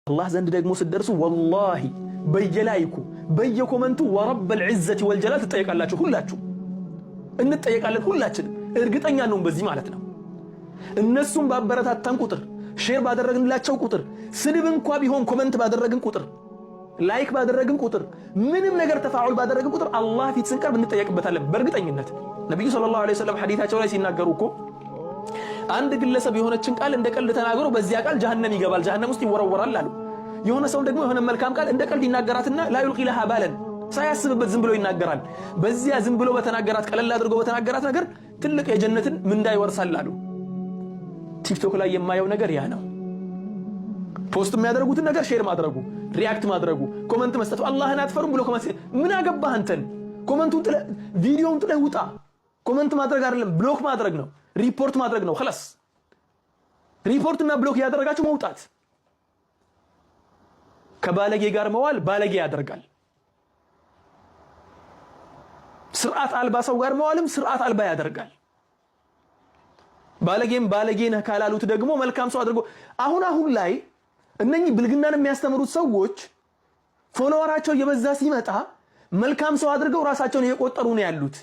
አላህ ዘንድ ደግሞ ስትደርሱ ወላሂ በየላይኩ በየኮመንቱ ወረበል ዒዘቲ ወልጀላል ትጠየቃላችሁ። ሁላችሁ እንጠየቃለን። ሁላችን እርግጠኛ ነው በዚህ ማለት ነው። እነሱም ባበረታታን ቁጥር ሼር ባደረግንላቸው ቁጥር ስድብ እንኳን ቢሆን ኮመንት ባደረግን ቁጥር ላይክ ባደረግን ቁጥር ምንም ነገር ተፋዑል ባደረግን ቁጥር አላህ ፊት ስንቀርብ እንጠየቅበታለን በእርግጠኝነት። ነብዩ ሰለላሁ ዐለይሂ ወሰለም ሐዲታቸው ላይ ሲናገሩ እኮ አንድ ግለሰብ የሆነችን ቃል እንደ ቀልድ ተናግሮ በዚያ ቃል ጀሃነም ይገባል፣ ጀሃነም ውስጥ ይወረወራል አሉ። የሆነ ሰው ደግሞ የሆነ መልካም ቃል እንደ ቀልድ ይናገራትና ላ ዩልቂ ለሃ ባለን ሳያስብበት ዝም ብሎ ይናገራል። በዚያ ዝም ብሎ በተናገራት ቀለል አድርጎ በተናገራት ነገር ትልቅ የጀነትን ምንዳ ይወርሳል አሉ። ቲክቶክ ላይ የማየው ነገር ያ ነው። ፖስት የሚያደርጉትን ነገር ሼር ማድረጉ፣ ሪአክት ማድረጉ፣ ኮመንት መስጠቱ። አላህን አትፈሩም ብሎ ኮመንት ምን አገባህ አንተን? ኮመንቱን ጥለህ ቪዲዮውን ጥለህ ውጣ። ኮመንት ማድረግ አይደለም ብሎክ ማድረግ ነው፣ ሪፖርት ማድረግ ነው። خلاص ሪፖርትና ብሎክ ያደረጋችሁ መውጣት። ከባለጌ ጋር መዋል ባለጌ ያደርጋል። ስርዓት አልባ ሰው ጋር መዋልም ስርዓት አልባ ያደርጋል። ባለጌም ባለጌ ነህ ካላሉት ደግሞ መልካም ሰው አድርጎ አሁን ላይ እነኚህ ብልግናን የሚያስተምሩት ሰዎች ፎሎወራቸው የበዛ ሲመጣ መልካም ሰው አድርገው ራሳቸውን እየቆጠሩ ነው ያሉት።